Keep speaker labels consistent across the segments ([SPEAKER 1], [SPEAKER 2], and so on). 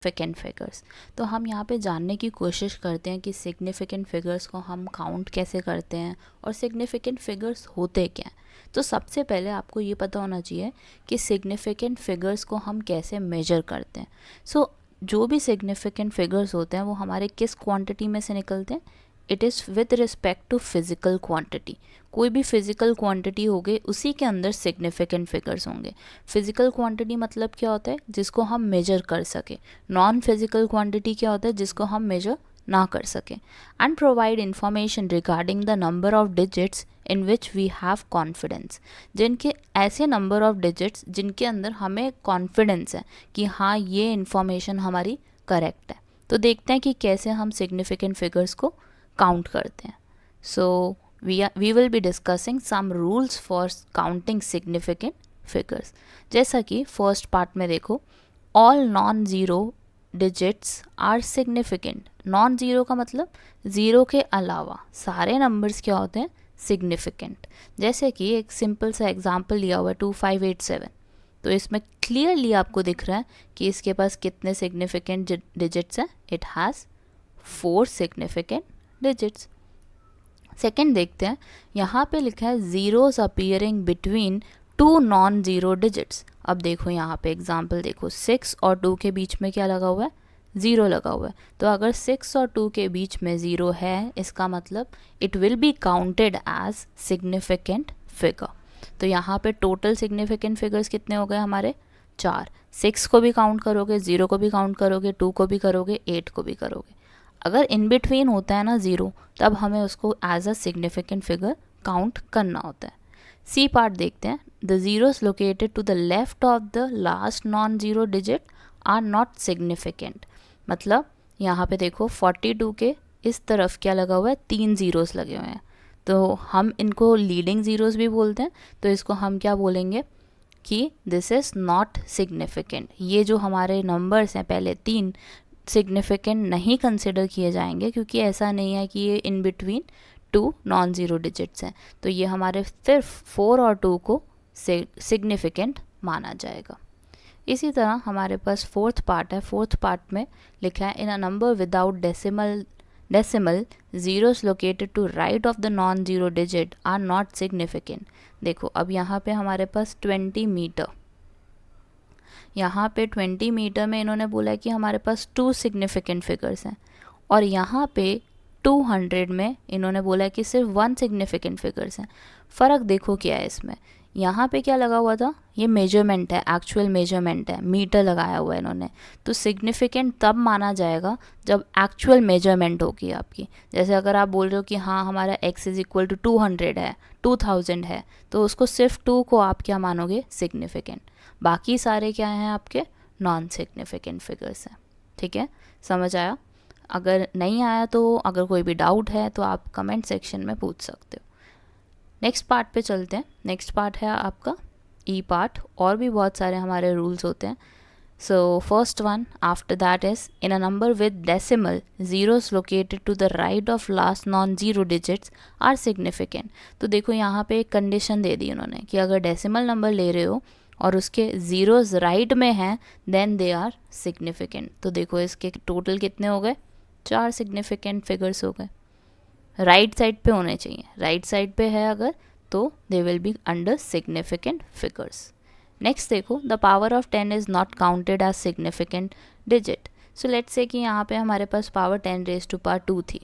[SPEAKER 1] Significant figures. तो हम यहाँ पे जानने की कोशिश करते हैं कि सिग्निफिकेंट फिगर्स को हम काउंट कैसे करते हैं और सिग्निफिकेंट फिगर्स होते क्या हैं। तो सबसे पहले आपको ये पता होना चाहिए कि सिग्निफिकेंट फिगर्स को हम कैसे मेजर करते हैं। जो भी सिग्निफिकेंट फिगर्स होते हैं वो हमारे किस क्वांटिटी में से निकलते हैं? It is with respect to physical quantity. कोई भी फिज़िकल क्वांटिटी हो गई उसी के अंदर सिग्निफिकेंट फिगर्स होंगे। फिज़िकल क्वांटिटी मतलब क्या होता है? जिसको हम मेजर कर सके। नॉन फिज़िकल क्वांटिटी क्या होता है? जिसको हम मेजर ना कर सकें। And provide information regarding the number of digits in which we have confidence. जिनके ऐसे नंबर ऑफ डिजिट्स जिनके अंदर हमें कॉन्फिडेंस है कि हाँ ये इन्फॉर्मेशन हमारी करेक्ट है। तो देखते हैं कि कैसे हम सिग्निफिकेंट फिगर्स को काउंट करते हैं। सो we will be discussing some rules for counting significant figures। जैसा कि फर्स्ट पार्ट में देखो, all non-zero digits are significant। Non zero का मतलब ज़ीरो के अलावा सारे नंबर्स क्या होते हैं? सिग्निफिकेंट। जैसे कि एक सिंपल सा एग्जांपल लिया हुआ है 2587। तो इसमें क्लियरली आपको दिख रहा है कि इसके पास कितने सिग्निफिकेंट डिजिट्स हैं। It has 4 significant digits. Second देखते हैं, यहाँ पे लिखा है zeros appearing between 2 non zero digits. अब देखो यहाँ पे एग्जांपल देखो, 6 और 2 के बीच में क्या लगा हुआ है? ज़ीरो लगा हुआ है। तो अगर 6 और 2 के बीच में ज़ीरो है, इसका मतलब it will be counted as significant figure. तो यहाँ पे टोटल सिग्निफिकेंट फिगर्स कितने हो गए हमारे? 4। 6 को भी काउंट करोगे, 0 को भी काउंट करोगे, 2 को भी करोगे, 8 को भी करोगे। अगर इन बिटवीन होता है ना ज़ीरो, तब हमें उसको as a significant figure count करना होता है। सी पार्ट देखते हैं, the zeros located to the left of the last non zero digit are not significant. मतलब यहाँ पे देखो 42 के इस तरफ क्या लगा हुआ है? 3 ज़ीरोस लगे हुए हैं। तो हम इनको लीडिंग ज़ीरोस भी बोलते हैं। तो इसको हम क्या बोलेंगे कि दिस इज़ नॉट सिग्निफिकेंट। ये जो हमारे नंबर्स हैं पहले 3 सिग्निफिकेंट नहीं कंसिडर किए जाएंगे, क्योंकि ऐसा नहीं है कि ये in between 2 non zero digits हैं। तो ये हमारे सिर्फ 4 और 2 को सिग्निफिकेंट माना जाएगा। इसी तरह हमारे पास फोर्थ पार्ट है। फोर्थ पार्ट में लिखा है in a number without decimal zeros located to right of the non zero digit are not significant. देखो अब यहाँ पे हमारे पास 20 मीटर, यहाँ पे 20 मीटर में इन्होंने बोला है कि हमारे पास 2 सिग्निफिकेंट फिगर्स हैं, और यहाँ पे 200 में इन्होंने बोला है कि सिर्फ 1 सिग्निफिकेंट फिगर्स हैं। फ़र्क देखो क्या है इसमें। यहाँ पे क्या लगा हुआ था? ये मेजरमेंट है, एक्चुअल मेजरमेंट है, मीटर लगाया हुआ है इन्होंने। तो सिग्निफिकेंट तब माना जाएगा जब एक्चुअल मेजरमेंट होगी आपकी। जैसे अगर आप बोल रहे हो कि हाँ हमारा x इज़ इक्वल टू 200 है, 2000 है, तो उसको सिर्फ 2 को आप क्या मानोगे? सिग्निफिकेंट। बाकी सारे क्या हैं आपके? नॉन सिग्निफिकेंट फिगर्स हैं। ठीक है, समझ आया? अगर नहीं आया तो अगर कोई भी डाउट है तो आप कमेंट सेक्शन में पूछ सकते हो। नेक्स्ट पार्ट पे चलते हैं। नेक्स्ट पार्ट है आपका ई पार्ट। और भी बहुत सारे हमारे रूल्स होते हैं। So first one after that is in a number with decimal zeros located to the right of last non zero digits are significant. तो देखो यहाँ पे एक कंडीशन दे दी उन्होंने कि अगर डेसिमल नंबर ले रहे हो और उसके ज़ीरोज़ राइट में हैं देन दे आर सिग्निफिकेंट। तो देखो इसके टोटल कितने हो गए? 4 सिग्निफिकेंट फिगर्स हो गए। राइट साइड पे होने चाहिए, राइट साइड पे है अगर तो they will be under significant figures. Next देखो, the power of 10 is not counted as significant digit. So let's say कि यहाँ पे हमारे पास पावर 10 रेज़ टू पावर 2 थी।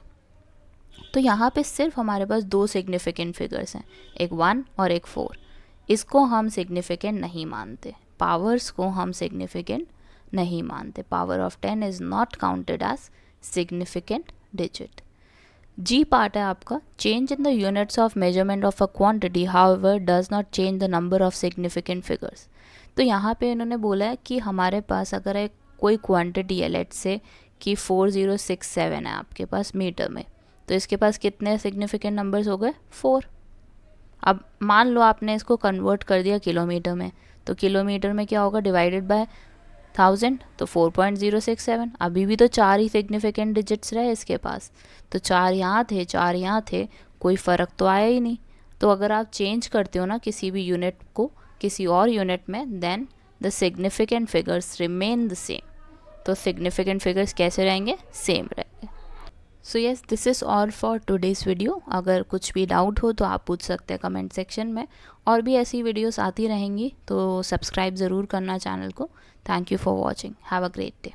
[SPEAKER 1] तो यहाँ पे सिर्फ हमारे पास 2 सिग्निफिकेंट फिगर्स हैं, एक 1 और एक 4। इसको हम सिग्निफिकेंट नहीं मानते, पावर्स को हम सिग्निफिकेंट नहीं मानते। Power of 10 is not counted as significant digit. G part है आपका, change in the units of measurement of a quantity however does not change the number of significant figures. तो यहाँ पे इन्होंने बोला है कि हमारे पास अगर एक कोई क्वांटिटी है, लेट्स से कि 4067 है आपके पास मीटर में, तो इसके पास कितने सिग्निफिकेंट नंबर्स हो गए? 4। अब मान लो आपने इसको कन्वर्ट कर दिया किलोमीटर में, तो किलोमीटर में क्या होगा? डिवाइडेड बाय 1000, तो 4.067। अभी भी तो 4 ही सिग्निफिकेंट डिजिट्स रहे इसके पास। तो 4 यहाँ थे, 4 यहाँ थे, कोई फ़र्क तो आया ही नहीं। तो अगर आप चेंज करते हो ना किसी भी यूनिट को किसी और यूनिट में, then the significant figures remain the same. तो सिग्निफिकेंट फिगर्स कैसे रहेंगे, सेम रहेंगे। So yes, this is all for today's video. अगर कुछ भी डाउट हो तो आप पूछ सकते हैं कमेंट सेक्शन में, और भी ऐसी वीडियोस आती रहेंगी, तो सब्सक्राइब ज़रूर करना चैनल को। Thank you for watching, have a great day.